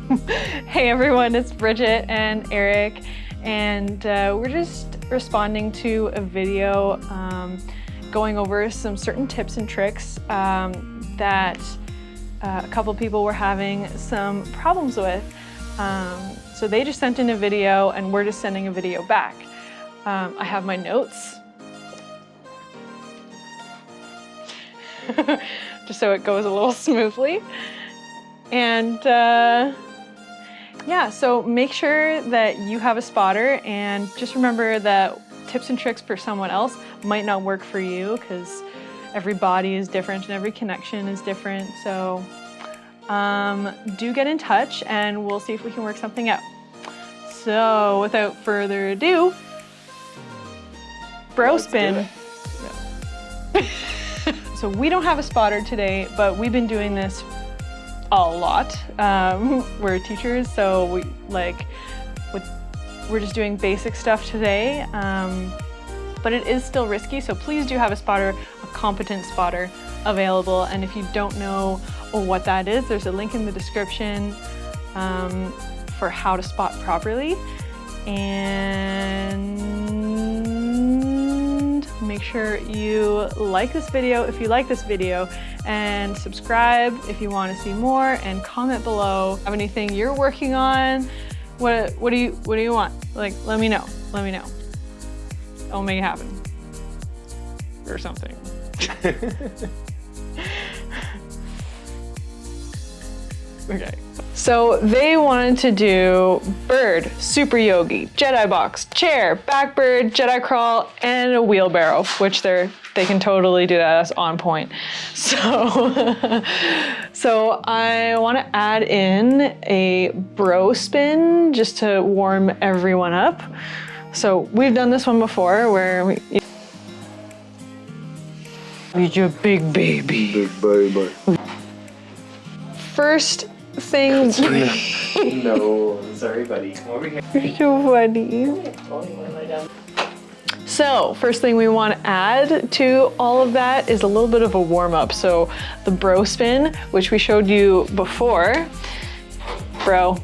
Hey everyone, it's Bridget and Eric, and we're just responding to a video going over some certain tips and tricks that a couple people were having some problems with. So they just sent in a video and we're just sending a video back. I have my notes. Just so it goes a little smoothly. And yeah, so make sure that you have a spotter, and just remember that tips and tricks for someone else might not work for you because every body is different and every connection is different. So do get in touch and we'll see if we can work something out. So without further ado, bro spin. So we don't have a spotter today, but we've been doing this a lot. We're teachers, so we're just doing basic stuff today, but it is still risky, so please do have a spotter, a competent spotter available. And if you don't know what that is, there's a link in the description for how to spot properly. And make sure you like this video if you like this video, and subscribe if you want to see more, and comment below. Have anything you're working on? What do you want? Like, let me know. Let me know. I'll make it happen. Or something. Okay. So they wanted to do bird, super yogi, Jedi box, chair, backbird, Jedi crawl, and a wheelbarrow, which they can totally do that. That's on point. So, so I want to add in a bro spin just to warm everyone up. So we've done this one before where you're your big baby. Big baby. First thing. No, sorry, buddy. Come over here. You're so funny. So first thing we want to add to all of that is a little bit of a warm up. So the bro spin, which we showed you before. Bro.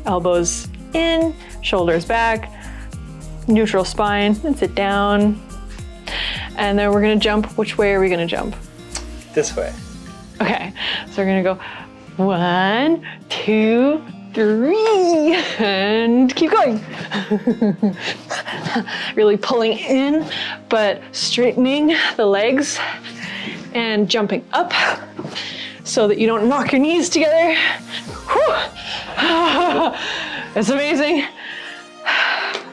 Elbows in, shoulders back, neutral spine, and sit down. And then we're gonna jump. Which way are we gonna jump? This way. Okay, so we're gonna go 1, 2, 3, and keep going. Really pulling in, but straightening the legs and jumping up so that you don't knock your knees together. Whew. It's amazing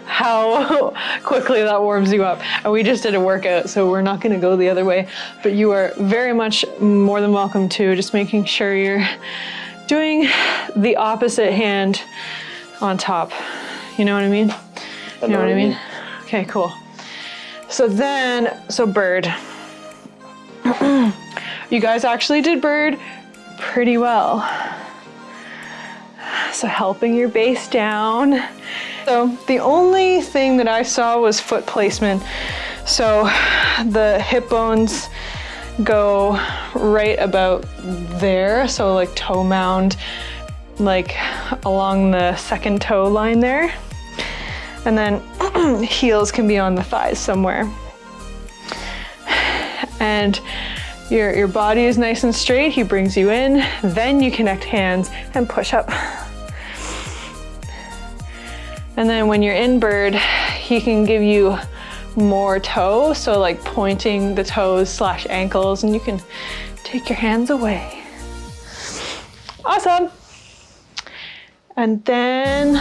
how quickly that warms you up. And we just did a workout, so we're not gonna go the other way, but you are very much more than welcome to, just making sure you're doing the opposite hand on top. You know what I mean? You know what I mean? Okay, cool. So bird. You guys actually did bird pretty well. So helping your base down. So the only thing that I saw was foot placement. So the hip bones go right about there. So like toe mound, like along the second toe line there. And then heels can be on the thighs somewhere. And your body is nice and straight. He brings you in, then you connect hands and push up. And then when you're in bird, he can give you more toe, so like pointing the toes / ankles, and you can take your hands away. Awesome. And then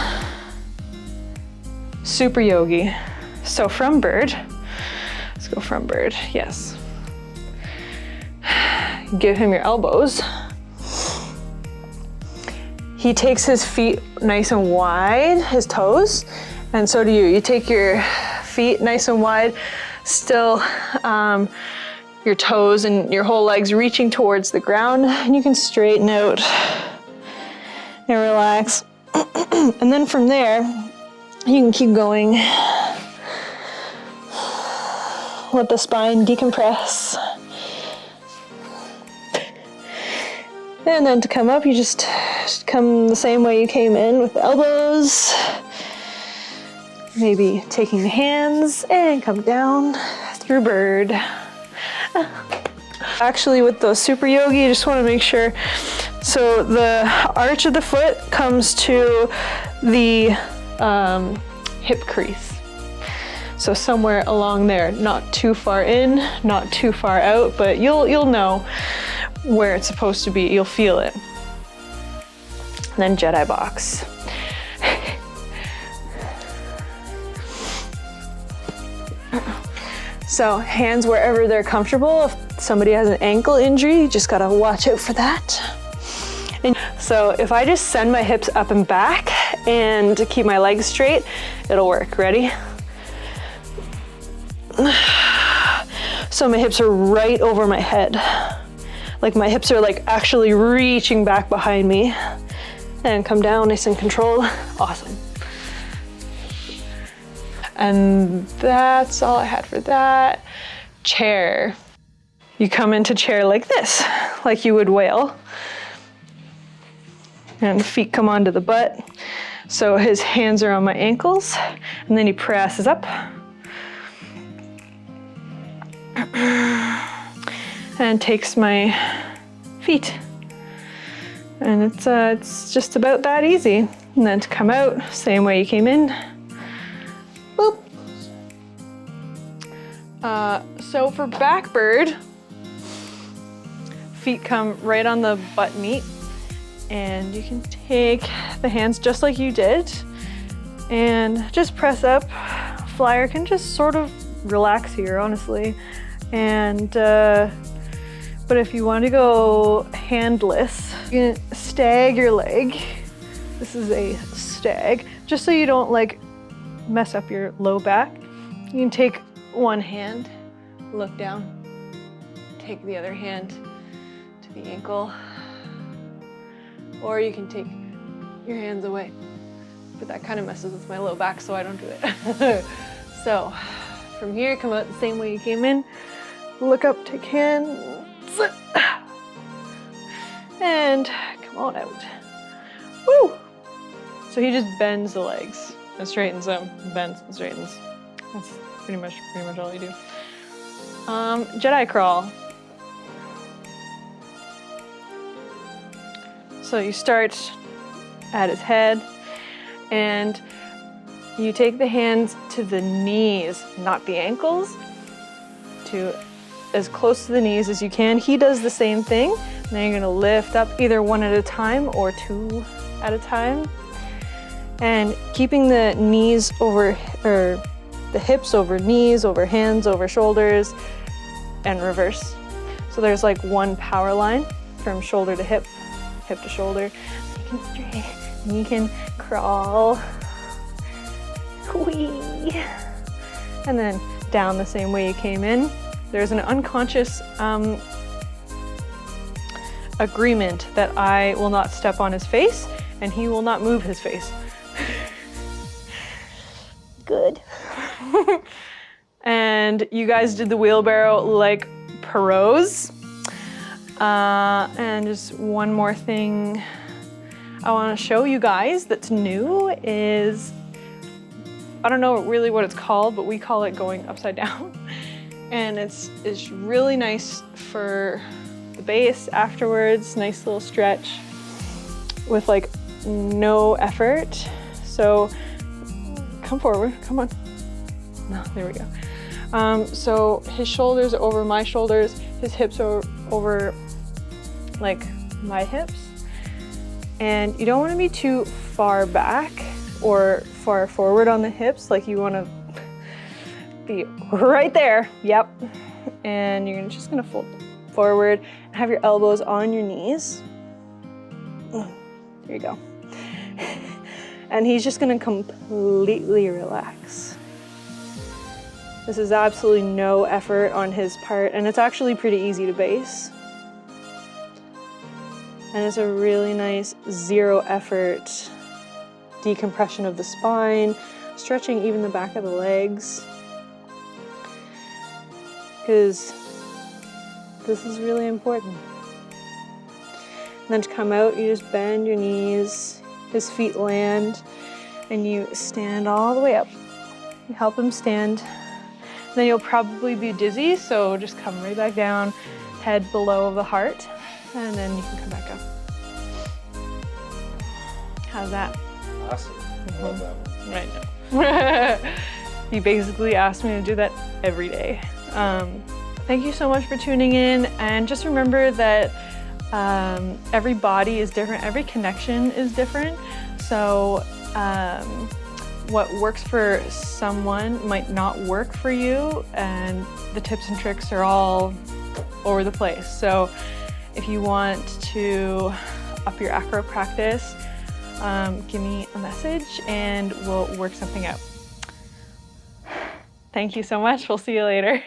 super yogi. So from bird, let's go from bird, yes. Give him your elbows. He takes his feet nice and wide, his toes, and so do you. You take your feet nice and wide, still your toes and your whole legs reaching towards the ground, and you can straighten out and relax. And then from there, you can keep going. Let the spine decompress. And then to come up, you just come the same way you came in with the elbows. Maybe taking the hands and come down through bird. Actually, with the super yogi, you just want to make sure, so the arch of the foot comes to the hip crease. So somewhere along there, not too far in, not too far out, but you'll know where it's supposed to be. You'll feel it. And then Jedi box. So hands wherever they're comfortable. If somebody has an ankle injury, you just gotta watch out for that. And so if I just send my hips up and back and keep my legs straight, it'll work. Ready? So my hips are right over my head. Like my hips are like actually reaching back behind me. And come down nice and controlled. Awesome. And that's all I had for that. Chair. You come into chair like this, like you would whale. And the feet come onto the butt. So his hands are on my ankles, and then he presses up. And takes my feet. And it's just about that easy. And then to come out, same way you came in. Boop. So for back bird, feet come right on the butt meat, and you can take the hands just like you did and just press up. Flyer can just sort of relax here, honestly. And but if you want to go handless, you can stag your leg. This is a stag, just so you don't like mess up your low back. You can take one hand, look down, take the other hand to the ankle, or you can take your hands away. But that kind of messes with my low back, so I don't do it. So from here, come out the same way you came in, look up, take hands, and come on out. Woo! So he just bends the legs and straightens them, bends and straightens. That's pretty much all you do. Jedi crawl. So you start at his head, and you take the hands to the knees, not the ankles, to as close to the knees as you can. He does the same thing. Now you're gonna lift up either one at a time or two at a time. And keeping the knees over, or the hips over knees, over hands, over shoulders, and reverse. So there's like one power line from shoulder to hip, hip to shoulder. You can straight, you can crawl, whee, and then down the same way you came in. There's an unconscious agreement that I will not step on his face and he will not move his face. Good. And you guys did the wheelbarrow like pros. And just one more thing I want to show you guys that's new is, I don't know really what it's called, but we call it going upside down. And it's really nice for the base afterwards, nice little stretch with like no effort. So come forward, come on. No, there we go. So his shoulders are over my shoulders, his hips are over like my hips. And you don't want to be too far back or far forward on the hips, like you want to be right there, yep. And you're just gonna fold forward and have your elbows on your knees. There you go. And he's just gonna completely relax. This is absolutely no effort on his part, and it's actually pretty easy to base. And it's a really nice zero effort decompression of the spine, stretching even the back of the legs. Because this is really important. And then to come out, you just bend your knees, his feet land, and you stand all the way up. You help him stand. And then you'll probably be dizzy, so just come right back down, head below the heart, and then you can come back up. How's that? Awesome. I love that one. Right now. You basically asked me to do that every day. Thank you so much for tuning in, and just remember that every body is different, every connection is different. So what works for someone might not work for you, and the tips and tricks are all over the place. So if you want to up your acro practice, give me a message and we'll work something out. Thank you so much. We'll see you later.